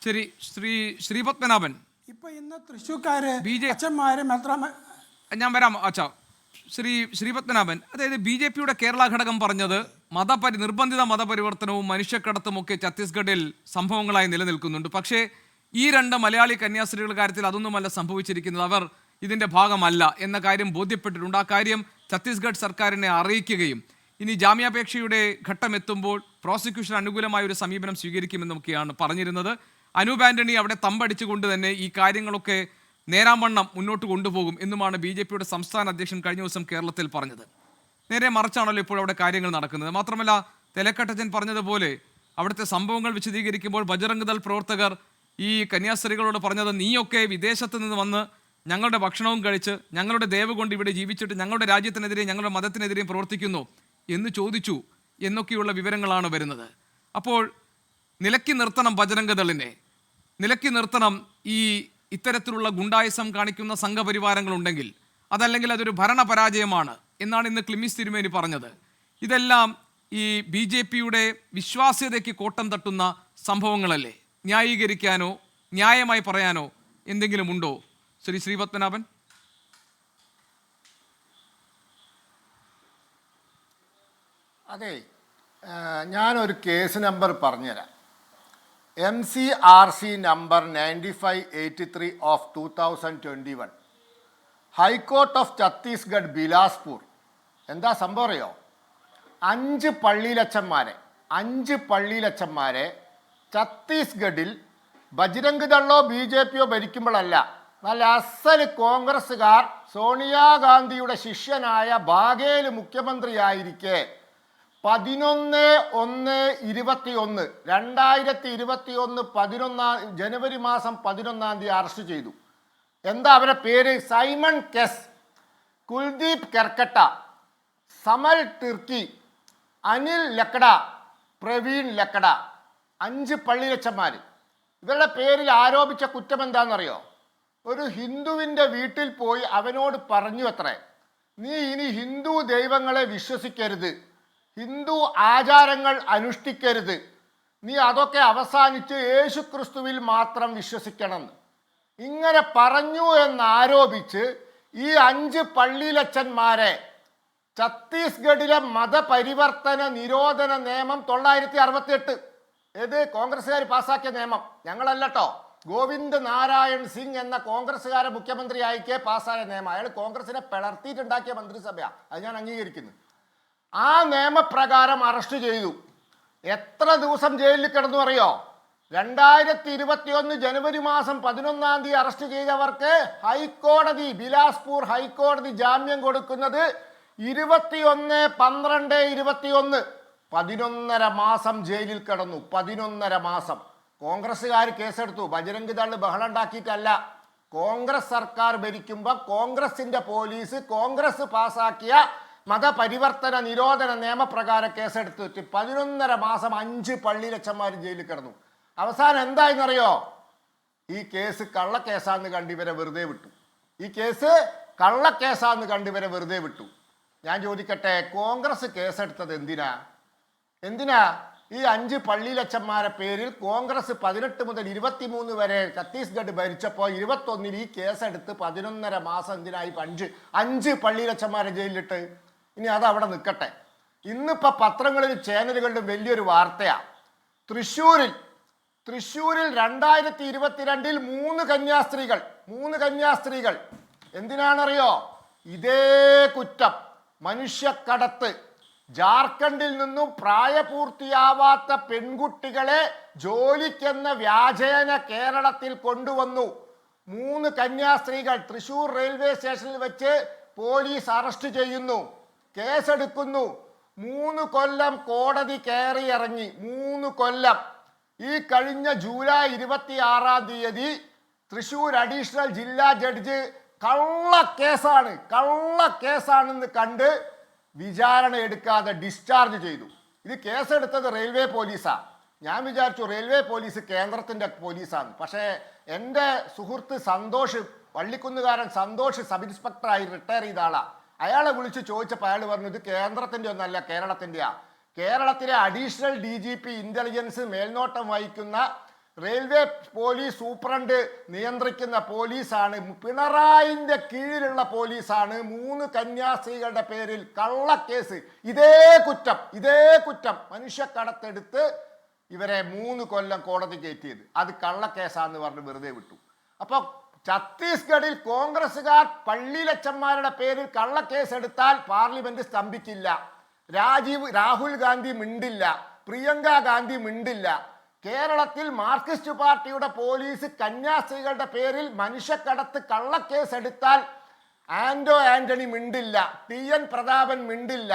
ശരി, ശ്രീപത്മനാഭൻ, ഇപ്പൊ ഇന്ന് തൃശ്ശൂർക്കാര് BJP അച്ഛന്മാര് ഞാൻ വരാം അച്ഛാ. ശ്രീപത്മനാഭൻ, അതായത് BJPയുടെ കേരള ഘടകം പറഞ്ഞത് നിർബന്ധിത മതപരിവർത്തനവും മനുഷ്യക്കടത്തും ഒക്കെ ഛത്തീസ്ഗഡിൽ സംഭവങ്ങളായി നിലനിൽക്കുന്നുണ്ട്. പക്ഷേ ഈ രണ്ട് മലയാളി കന്യാസ്ത്രീകളുടെ കാര്യത്തിൽ അതൊന്നുമല്ല സംഭവിച്ചിരിക്കുന്നത്. അവർ ഇതിന്റെ ഭാഗമല്ല എന്ന കാര്യം ബോധ്യപ്പെട്ടിട്ടുണ്ട്. ആ കാര്യം ഛത്തീസ്ഗഡ് സർക്കാരിനെ അറിയിക്കുകയും ഇനി ജാമ്യാപേക്ഷയുടെ ഘട്ടം എത്തുമ്പോൾ പ്രോസിക്യൂഷൻ അനുകൂലമായ ഒരു സമീപനം സ്വീകരിക്കുമെന്നൊക്കെയാണ് പറഞ്ഞിരുന്നത്. അനൂപ് ആന്റണി അവിടെ തമ്പടിച്ചുകൊണ്ട് തന്നെ ഈ കാര്യങ്ങളൊക്കെ നേരാവണ്ണം മുന്നോട്ട് കൊണ്ടുപോകും എന്നുമാണ് BJPയുടെ സംസ്ഥാന അധ്യക്ഷൻ കഴിഞ്ഞ ദിവസം കേരളത്തിൽ പറഞ്ഞത്. നേരെ മറിച്ചാണല്ലോ ഇപ്പോൾ അവിടെ കാര്യങ്ങൾ നടക്കുന്നത്. മാത്രമല്ല, തെലക്കട്ടച്ചൻ പറഞ്ഞതുപോലെ അവിടുത്തെ സംഭവങ്ങൾ വിശദീകരിക്കുമ്പോൾ ബജറംഗ് ദൾ പ്രവർത്തകർ ഈ കന്യാസ്ത്രീകളോട് പറഞ്ഞത്, നീയൊക്കെ വിദേശത്ത് നിന്ന് വന്ന് ഞങ്ങളുടെ ഭക്ഷണവും കഴിച്ച് ഞങ്ങളുടെ ദയവ് കൊണ്ട് ഇവിടെ ജീവിച്ചിട്ട് ഞങ്ങളുടെ രാജ്യത്തിനെതിരെയും ഞങ്ങളുടെ മതത്തിനെതിരെയും പ്രവർത്തിക്കുന്നു എന്ന് ചോദിച്ചു എന്നൊക്കെയുള്ള വിവരങ്ങളാണ് വരുന്നത്. അപ്പോൾ നിലയ്ക്ക് നിർത്തണം ബജറംഗ് ദളിനെ, നിലയ്ക്ക് നിർത്തണം ഈ ഇത്തരത്തിലുള്ള ഗുണ്ടായിസം കാണിക്കുന്ന സംഘപരിവാരങ്ങളുണ്ടെങ്കിൽ, അതല്ലെങ്കിൽ അതൊരു ഭരണപരാജയമാണ് എന്നാണ് ഇന്ന് ക്ലിമിസ് തിരുമേനി പറഞ്ഞത്. ഇതെല്ലാം ഈ BJPയുടെ വിശ്വാസ്യതയ്ക്ക് കോട്ടം തട്ടുന്ന സംഭവങ്ങളല്ലേ? ന്യായീകരിക്കാനോ ന്യായമായി പറയാനോ എന്തെങ്കിലും ഉണ്ടോ ശ്രീപത്മനാഭൻ? അതെ, ഞാനൊരു കേസ് നമ്പർ പറഞ്ഞുതരാം. MCRC number 9583 of 2021, high court of Chhattisgarh Bilaspur. എന്താ സംഭവം അറിയോ? 5 പള്ളിയിലച്ചന്മാരെ ഛത്തീസ്ഗഡിൽ ബജ്രംഗ് ദളോ BJPയോ ഭരിക്കുമ്പോഴല്ല, നല്ല അസൽ കോൺഗ്രസ്സുകാർ സോണിയാഗാന്ധിയുടെ ശിഷ്യനായ ബാഘേൽ മുഖ്യമന്ത്രിയായിരിക്കെ 11/21/2021 ജനുവരി മാസം 11 അറസ്റ്റ് ചെയ്തു. എന്താ അവരുടെ പേര്? സൈമൺ കെസ്, കുൽദീപ് കെർക്കട്ട, സമൽ ടിർക്കി, അനിൽ ലക്കട, പ്രവീൺ ലക്കട. 5 പള്ളിയിലച്ചന്മാർ. ഇവരുടെ പേരിൽ ആരോപിച്ച കുറ്റം എന്താണെന്നറിയോ? ഒരു ഹിന്ദുവിൻ്റെ വീട്ടിൽ പോയി അവനോട് പറഞ്ഞു അത്രേ, നീ ഇനി ഹിന്ദു ദൈവങ്ങളെ വിശ്വസിക്കരുത്, ഹിന്ദു ആചാരങ്ങൾ അനുഷ്ഠിക്കരുത്, നീ അതൊക്കെ അവസാനിച്ച് യേശുക്രിസ്തുവിൽ മാത്രം വിശ്വസിക്കണം. ഇങ്ങനെ പറഞ്ഞു എന്നാരോപിച്ച് ഈ 5 പള്ളിയിലച്ചന്മാരെ ഛത്തീസ്ഗഡിലെ മതപരിവർത്തന നിരോധന നിയമം 968, ഏത് കോൺഗ്രസ്സുകാർ പാസ്സാക്കിയ നിയമം, ഞങ്ങളല്ലോ, ഗോവിന്ദ് നാരായൺ സിംഗ് എന്ന കോൺഗ്രസ്സുകാരെ മുഖ്യമന്ത്രി ആയിക്കേ പാസ്സായ നിയമം. അയാൾ കോൺഗ്രസിനെ പിളർത്തിയിട്ടുണ്ടാക്കിയ മന്ത്രിസഭയാണ്, അത് ഞാൻ അംഗീകരിക്കുന്നു. ആ നിയമപ്രകാരം അറസ്റ്റ് ചെയ്തു. എത്ര ദിവസം ജയിലിൽ കിടന്നു അറിയോ? 2021 ജനുവരി മാസം 11 അറസ്റ്റ് ചെയ്തവർക്ക് ഹൈക്കോടതി, ബിലാസ്പൂർ ഹൈക്കോടതി ജാമ്യം കൊടുക്കുന്നത് 21/12/21, 11.5 മാസം ജയിലിൽ കിടന്നു. 11.5 മാസം. കോൺഗ്രസ്സുകാർ കേസെടുത്തു. ബജരംഗ് ദൾ ബഹളം ഉണ്ടാക്കിയിട്ടല്ല. കോൺഗ്രസ് സർക്കാർ ഭരിക്കുമ്പോൾ കോൺഗ്രസിന്റെ പോലീസ് കോൺഗ്രസ് പാസാക്കിയ മതപരിവർത്തന നിരോധന നിയമപ്രകാരം കേസെടുത്തിട്ട് 11.5 മാസം 5 പള്ളിയിലച്ചന്മാർ ജയിലിൽ കിടന്നു. അവസാനം എന്തായെന്നറിയോ? ഈ കേസ് കള്ളക്കേസാന്ന് കണ്ടിവരെ വെറുതെ വിട്ടു. ഈ കേസ് കള്ളക്കേസാന്ന് കണ്ടിവരെ വെറുതെ വിട്ടു. ഞാൻ ചോദിക്കട്ടെ, കോൺഗ്രസ് കേസെടുത്തത് എന്തിനാ? ഈ 5 പള്ളിയിലച്ചന്മാരെ പേരിൽ കോൺഗ്രസ് 18 മുതൽ 23 വരെ ഛത്തീസ്ഗഡ് ഭരിച്ചപ്പോൾ 21 ഈ കേസെടുത്ത് 11.5 മാസം എന്തിനായി 5 പള്ളിയിലച്ചന്മാരെ ജയിലിലിട്ട്? ഇനി അത് അവിടെ നിൽക്കട്ടെ. ഇന്നിപ്പോൾ പത്രങ്ങളിലും ചാനലുകളിലും വലിയൊരു വാർത്തയാണ്. തൃശ്ശൂരിൽ 2022 3 കന്യാസ്ത്രീകൾ എന്തിനാണറിയോ? ഇതേ കുറ്റം, മനുഷ്യക്കടത്ത്. ജാർഖണ്ഡിൽ നിന്നും പ്രായപൂർത്തിയാവാത്ത പെൺകുട്ടികളെ ജോലിക്കെന്ന വ്യാജേന കേരളത്തിൽ കൊണ്ടുവന്നു. 3 കന്യാസ്ത്രീകൾ തൃശ്ശൂർ റെയിൽവേ സ്റ്റേഷനിൽ വെച്ച് പോലീസ് അറസ്റ്റ് ചെയ്യുന്നു, കേസെടുക്കുന്നു. 3 കൊല്ലം കോടതി കയറി ഇറങ്ങി. 3 കൊല്ലം. ഈ കഴിഞ്ഞ ജൂലൈ 26 തൃശ്ശൂർ അഡീഷണൽ ജില്ലാ ജഡ്ജ് കള്ളക്കേസാണെന്ന് കണ്ട് വിചാരണ എടുക്കാതെ ഡിസ്ചാർജ് ചെയ്തു. ഇത് കേസെടുത്തത് റെയിൽവേ പോലീസാണ്. ഞാൻ വിചാരിച്ചു റെയിൽവേ പോലീസ് കേന്ദ്രത്തിൻ്റെ പോലീസാണ്. പക്ഷേ എൻ്റെ സുഹൃത്ത് സന്തോഷ്, പള്ളിക്കുന്നുകാരൻ സന്തോഷ്, സബ് ഇൻസ്പെക്ടറായി റിട്ടയർ ചെയ്ത ആളാണ്. അയാളെ വിളിച്ച് ചോദിച്ചപ്പോൾ അയാൾ പറഞ്ഞു ഇത് കേന്ദ്രത്തിൻ്റെ ഒന്നല്ല, കേരളത്തിൻ്റെയാണ്. കേരളത്തിലെ അഡീഷണൽ DGP ഇന്റലിജൻസ് മേൽനോട്ടം വഹിക്കുന്ന റെയിൽവേ പോലീസ് സൂപ്രണ്ട് നിയന്ത്രിക്കുന്ന പോലീസാണ്, പിണറായിന്റെ കീഴിലുള്ള പോലീസാണ് 3 കന്യാസ്ത്രീകളുടെ പേരിൽ കള്ളക്കേസ്, ഇതേ കുറ്റം മനുഷ്യക്കടത്തെടുത്ത് ഇവരെ 3 കൊല്ലം കോടതി കയറ്റിയത്. അത് കള്ളക്കേസാന്ന് പറഞ്ഞ് വെറുതെ വിട്ടു. അപ്പൊ ഛത്തീസ്ഗഡിൽ കോൺഗ്രസുകാർ പള്ളിയിലച്ചന്മാരുടെ പേരിൽ കള്ളക്കേസ് എടുത്താൽ പാർലമെന്റ് സ്തംഭിക്കില്ല. രാഹുൽ ഗാന്ധി മിണ്ടില്ല, പ്രിയങ്ക ഗാന്ധി മിണ്ടില്ല. കേരളത്തിൽ മാർക്സിസ്റ്റ് പാർട്ടിയുടെ പോലീസ് കന്യാസ്ത്രീകളുടെ പേരിൽ മനുഷ്യക്കടത്ത് കള്ളക്കേസ് എടുത്താൽ ആന്റണി മിണ്ടില്ല, TN പ്രതാപൻ മിണ്ടില്ല,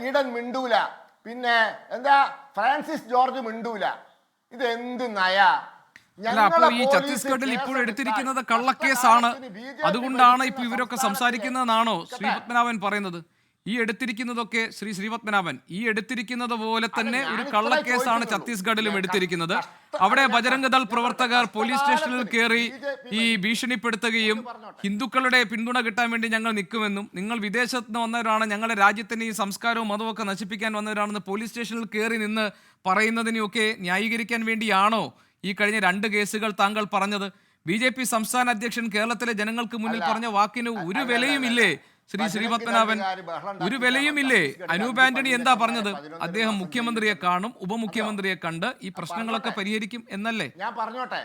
ഈഡൻ മിണ്ടൂല, പിന്നെ ഫ്രാൻസിസ് ജോർജ് മിണ്ടൂല. ഇത് എന്ത് നയ? അപ്പോൾ ഈ ഛത്തീസ്ഗഡിൽ ഇപ്പോൾ എടുത്തിരിക്കുന്നത് കള്ളക്കേസാണ്, അതുകൊണ്ടാണ് ഇപ്പൊ ഇവരൊക്കെ സംസാരിക്കുന്നതെന്നാണോ ശ്രീ പത്മനാഭൻ പറയുന്നത്? ഈ എടുത്തിരിക്കുന്നതൊക്കെ ശ്രീപത്മനാഭൻ ഈ എടുത്തിരിക്കുന്നത് പോലെ തന്നെ ഒരു കള്ളക്കേസാണ് ഛത്തീസ്ഗഡിലും എടുത്തിരിക്കുന്നത്. അവിടെ ബജരംഗ് ദൾ പ്രവർത്തകർ പോലീസ് സ്റ്റേഷനിൽ കയറി ഈ ഭീഷണിപ്പെടുത്തുകയും ഹിന്ദുക്കളുടെ പിന്തുണ കിട്ടാൻ വേണ്ടി ഞങ്ങൾ നിൽക്കുമെന്നും, നിങ്ങൾ വിദേശത്ത് നിന്ന് വന്നവരാണ്, ഞങ്ങളുടെ രാജ്യത്തിന്റെ ഈ സംസ്കാരവും മതവും ഒക്കെ നശിപ്പിക്കാൻ വന്നവരാണെന്ന് പോലീസ് സ്റ്റേഷനിൽ കയറി നിന്ന് പറയുന്നതിനെയൊക്കെ ന്യായീകരിക്കാൻ വേണ്ടിയാണോ ഈ കഴിഞ്ഞ 2 കേസുകൾ താങ്കൾ പറഞ്ഞത്? BJP സംസ്ഥാന അധ്യക്ഷൻ കേരളത്തിലെ ജനങ്ങൾക്ക് മുന്നിൽ പറഞ്ഞ വാക്കിന് ഒരു വിലയുമില്ലേ ശ്രീ പത്മനാഭൻ? ഒരു വിലയുമില്ലേ? അനൂപ് ആന്റണി എന്താ പറഞ്ഞത്? അദ്ദേഹം മുഖ്യമന്ത്രിയെ കാണും, ഉപമുഖ്യമന്ത്രിയെ കണ്ട് ഈ പ്രശ്നങ്ങളൊക്കെ പരിഹരിക്കും എന്നല്ലേ? ഞാൻ പറഞ്ഞോട്ടെ?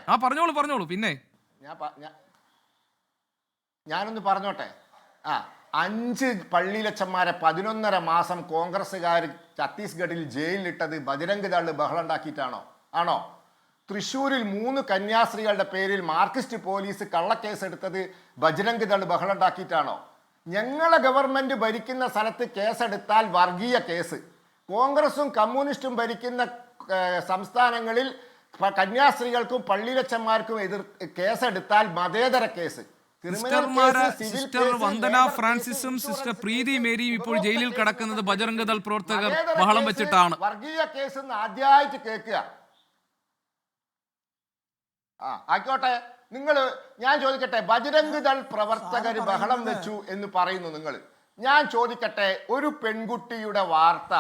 പറഞ്ഞോളൂ. പിന്നെ ഞാനൊന്ന് പറഞ്ഞോട്ടെ. 5 പള്ളിയിലച്ചന്മാരെ 11.5 മാസം കോൺഗ്രസ്സുകാർ ഛത്തീസ്ഗഡിൽ ജയിലിലിട്ടത് ബജരംഗ് ദൾ ബഹളം ഉണ്ടാക്കിയിട്ടാണോ? ആണോ? തൃശ്ശൂരിൽ 3 കന്യാസ്ത്രീകളുടെ പേരിൽ മാർക്സിസ്റ്റ് പോലീസ് കള്ളക്കേസ് എടുത്തത് ബജരംഗ് ദൾ ബഹളം ഉണ്ടാക്കിയിട്ടാണോ? ഞങ്ങളെ ഗവൺമെന്റ് ഭരിക്കുന്ന സ്ഥലത്ത് കേസെടുത്താൽ വർഗീയ കേസ്, കോൺഗ്രസും കമ്മ്യൂണിസ്റ്റും ഭരിക്കുന്ന സംസ്ഥാനങ്ങളിൽ കന്യാസ്ത്രീകൾക്കും പള്ളിയിലച്ചന്മാർക്കും കേസെടുത്താൽ മതേതര കേസ്. സിസ്റ്റർ വന്ദന ഫ്രാൻസിസും സിസ്റ്റർ പ്രീതി മേരിയും ഇപ്പോൾ ജയിലിൽ കിടക്കുന്നത് ബജരംഗ് ദൾ പ്രവർത്തകർ ബഹളം വെച്ചിട്ടാണ്. വർഗീയ കേസ് ആദ്യമായിട്ട് കേൾക്കുക. ആയിക്കോട്ടെ, ഞാൻ ചോദിക്കട്ടെ, ബജരംഗ് ദൾ പ്രവർത്തകർ ബഹളം വെച്ചു എന്ന് പറയുന്നു നിങ്ങൾ. ഞാൻ ചോദിക്കട്ടെ, ഒരു പെൺകുട്ടിയുടെ വാർത്ത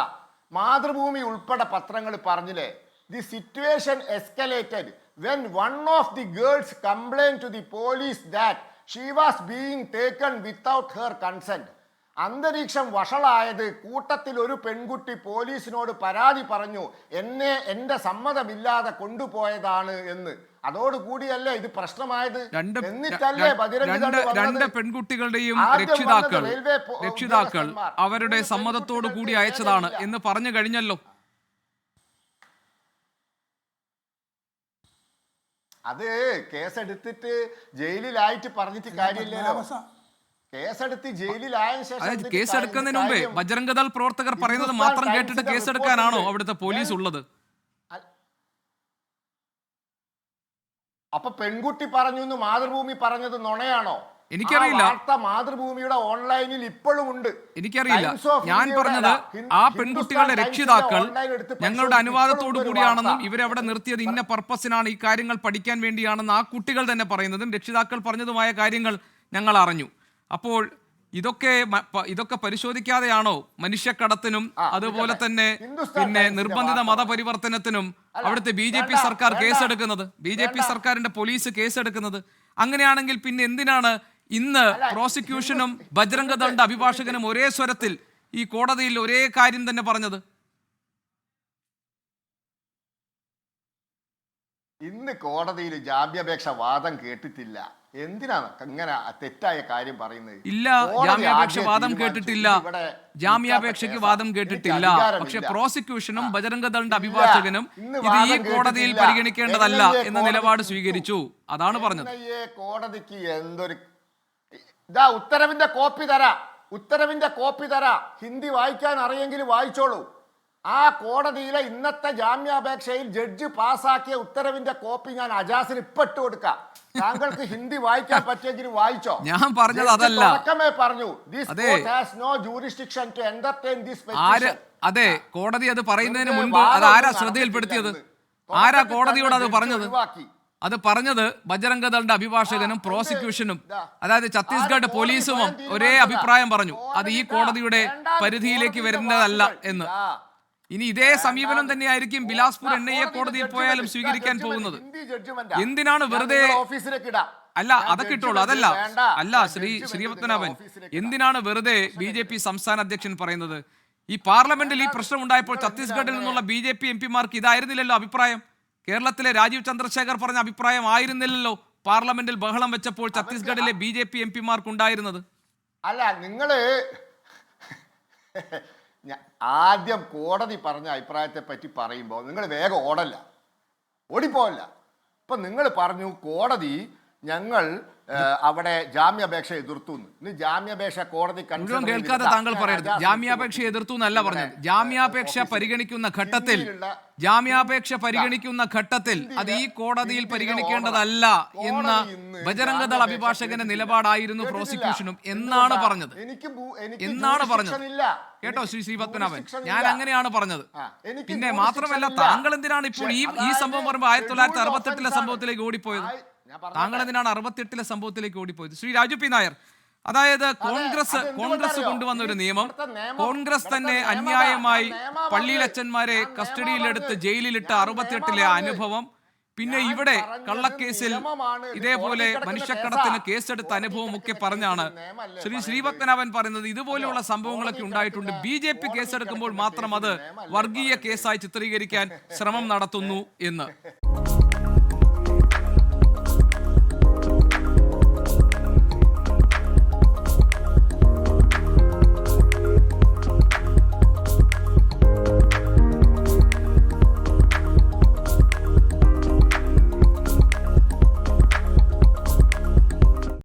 മാതൃഭൂമി ഉൾപ്പെടെ പത്രങ്ങൾ പറഞ്ഞില്ലേ? The situation escalated when one of the girls complained to the police that she was being taken without her consent. അന്തരീക്ഷം വഷളായത് കൂട്ടത്തിൽ ഒരു പെൺകുട്ടി പോലീസിനോട് പരാതി പറഞ്ഞു, എന്റെ സമ്മതമില്ലാതെ കൊണ്ടുപോയതാണ് എന്ന്. അതോടുകൂടിയല്ലേ ഇത് പ്രശ്നമായത്? എന്നിട്ടല്ലേ രണ്ട് പെൺകുട്ടികളുടെയും രക്ഷിതാക്കൾ അവരുടെ സമ്മതത്തോടു കൂടി അയച്ചതാണ് എന്ന് പറഞ്ഞു കഴിഞ്ഞല്ലോ. അത് കേസെടുത്തിട്ട് ജയിലിലായിട്ട് പറഞ്ഞിട്ട് കാര്യമില്ലല്ലോ. കേസെടുത്ത് ജയിലിലായ ശേഷം കേസെടുക്കുന്നതിന് മുമ്പേ ബജരംഗ് ദൾ പ്രവർത്തകർ പറയുന്നത് മാത്രം കേട്ടിട്ട് കേസെടുക്കാനാണോ അവിടുത്തെ പോലീസ് ഉള്ളത്? അപ്പൊ പെൺകുട്ടി പറഞ്ഞു എന്ന് മാതൃഭൂമി പറഞ്ഞത് നുണയാണോ? എനിക്കറിയില്ല. മാതൃഭൂമിയുടെ ഓൺലൈനിൽ ഇപ്പോഴും ഉണ്ട്. എനിക്കറിയില്ല. ഞാൻ പറഞ്ഞത് ആ പെൺകുട്ടികളുടെ രക്ഷിതാക്കൾ ഞങ്ങളുടെ അനുവാദത്തോടു കൂടിയാണെന്നും ഇവരവിടെ നിർത്തിയത് ഇന്ന പർപ്പസിനാണ്, ഈ കാര്യങ്ങൾ പഠിക്കാൻ വേണ്ടിയാണെന്ന് ആ കുട്ടികൾ തന്നെ പറയുന്നതും രക്ഷിതാക്കൾ പറഞ്ഞതുമായ കാര്യങ്ങൾ ഞങ്ങൾ അറിഞ്ഞു. അപ്പോൾ ഇതൊക്കെ പരിശോധിക്കാതെയാണോ മനുഷ്യക്കടത്തിനും അതുപോലെ തന്നെ പിന്നെ നിർബന്ധിത മതപരിവർത്തനത്തിനും അവിടുത്തെ BJP സർക്കാർ കേസെടുക്കുന്നത്, BJP സർക്കാരിന്റെ പോലീസ് കേസെടുക്കുന്നത്? അങ്ങനെയാണെങ്കിൽ പിന്നെ എന്തിനാണ് ഇന്ന് പ്രോസിക്യൂഷനും ബജരംഗ് ദളിന്റെ അഭിഭാഷകനും ഒരേ സ്വരത്തിൽ ഈ കോടതിയിൽ ഒരേ കാര്യം തന്നെ പറഞ്ഞത്? ഇന്ന് കോടതിയിൽ ജാമ്യാപേക്ഷ വാദം കേട്ടിട്ടില്ല. എന്തിനാണ് ഇങ്ങനെ തെറ്റായ കാര്യം പറയുന്നത്? ഇല്ല, ജാമ്യാപേക്ഷ വാദം കേട്ടിട്ടില്ല. ജാമ്യാപേക്ഷയ്ക്ക് വാദം കേട്ടിട്ടില്ല. പക്ഷെ പ്രോസിക്യൂഷനും ബജരംഗ് ദളിന്റെ അഭിഭാഷകനും ഇത് ഈ കോടതിയിൽ പരിഗണിക്കേണ്ടതല്ല എന്ന നിലപാട് സ്വീകരിച്ചു. അതാണ് പറഞ്ഞത്. കോടതിക്ക് എന്തൊരു ഉത്തരവിന്റെ കോപ്പി തരാ. ഹിന്ദി വായിക്കാൻ അറിയെങ്കിൽ വായിച്ചോളൂ. ആ കോടതിയിലെ ഇന്നത്തെ ജാമ്യാപേക്ഷയിൽ ജഡ്ജി പാസാക്കിയ ഉത്തരവിന്റെ കോപ്പി ഞാൻ അജാസിന് ഇപ്പൊ ഇട്ട് കൊടുക്കാം. താങ്കൾക്ക് ഹിന്ദി വായിക്കാൻ പറ്റിയെങ്കിൽ വായിച്ചോ. ഞാൻ പറഞ്ഞത് അതല്ല. പറഞ്ഞു അതെ, കോടതി അത് പറയുന്നതിന് മുൻപ് അത് ആരാ ശ്രദ്ധയിൽപ്പെടുത്തിയത്? ആരാ കോടതിയോട് അത് പറഞ്ഞത്? അത് പറഞ്ഞത് ബജരംഗ് ദളിന്റെ അഭിഭാഷകനും പ്രോസിക്യൂഷനും, അതായത് ഛത്തീസ്ഗഡ് പോലീസും ഒരേ അഭിപ്രായം പറഞ്ഞു. അത് ഈ കോടതിയുടെ പരിധിയിലേക്ക് വരുന്നതല്ല എന്ന്. ഇനി ഇതേ സമീപനം തന്നെയായിരിക്കും ബിലാസ്പൂർ NIA കോടതിയിൽ പോയാലും സ്വീകരിക്കാൻ പോകുന്നത്. എന്തിനാണ് വെറുതെ ഓഫീസിലേക്ക് ഇടാം. അല്ല അതൊക്കെ ഇട്ടോളൂ, അതല്ല അല്ല ശ്രീ പത്മനാഭൻ, എന്തിനാണ് വെറുതെ BJP സംസ്ഥാന അധ്യക്ഷൻ പറയുന്നത്? ഈ പാർലമെന്റിൽ ഈ പ്രശ്നം ഉണ്ടായപ്പോൾ ഛത്തീസ്ഗഡിൽ നിന്നുള്ള BJP MP-മാർക്ക് ഇതായിരുന്നില്ലല്ലോ അഭിപ്രായം. കേരളത്തിലെ രാജീവ് ചന്ദ്രശേഖർ പറഞ്ഞ അഭിപ്രായം ആയിരുന്നില്ലല്ലോ പാർലമെന്റിൽ ബഹളം വെച്ചപ്പോൾ ഛത്തീസ്ഗഡിലെ BJP MP-മാർക്ക് ഉണ്ടായിരുന്നത്. അല്ല നിങ്ങള് ആദ്യം കോടതി പറഞ്ഞ അഭിപ്രായത്തെ പറ്റി പറയുമ്പോൾ നിങ്ങൾ വേഗം ഓടിപ്പോവല്ല. ഇപ്പൊ നിങ്ങൾ പറഞ്ഞു കോടതി ഞങ്ങൾ അവിടെ ജാമ്യാപേക്ഷ എതിർത്തു. ഇന്ന് ജാമ്യാപേക്ഷ കോടതി മുഴുവൻ കേൾക്കാതെ താങ്കൾ പറയരുത്. ജാമ്യാപേക്ഷ എതിർത്തു എന്നല്ല പറഞ്ഞത്. ജാമ്യാപേക്ഷ പരിഗണിക്കുന്ന ഘട്ടത്തിൽ അത് ഈ കോടതിയിൽ പരിഗണിക്കേണ്ടതല്ല എന്ന ബജരംഗദൾ അഭിഭാഷകന്റെ നിലപാടായിരുന്നു പ്രോസിക്യൂഷനും എന്നാണ് പറഞ്ഞത്. കേട്ടോ ശ്രീ പത്മനാഭൻ, ഞാൻ അങ്ങനെയാണ് പറഞ്ഞത്. പിന്നെ മാത്രമല്ല താങ്കൾ എന്തിനാണ് ഇപ്പോൾ ഈ സംഭവം പറയുമ്പോൾ 1968 സംഭവത്തിലേക്ക് ഓടിപ്പോയത്? താങ്കൾ എന്തിനാണ് 68 സംഭവത്തിലേക്ക് ഓടിപ്പോയത്? ശ്രീ രാജു പി നായർ, അതായത് കോൺഗ്രസ് കൊണ്ടുവന്ന ഒരു നിയമം, കോൺഗ്രസ് തന്നെ അന്യായമായി പള്ളിയിലച്ചന്മാരെ കസ്റ്റഡിയിലെടുത്ത് ജയിലിലിട്ട 68 അനുഭവം, പിന്നെ ഇവിടെ കള്ളക്കേസിൽ ഇതേപോലെ മനുഷ്യക്കടത്തിന് കേസെടുത്ത അനുഭവം ഒക്കെ പറഞ്ഞാണ് ശ്രീ പത്മനാഭൻ പറയുന്നത് ഇതുപോലെയുള്ള സംഭവങ്ങളൊക്കെ ഉണ്ടായിട്ടുണ്ട്. BJP കേസെടുക്കുമ്പോൾ മാത്രം അത് വർഗീയ കേസായി ചിത്രീകരിക്കാൻ ശ്രമം നടത്തുന്നു എന്ന്.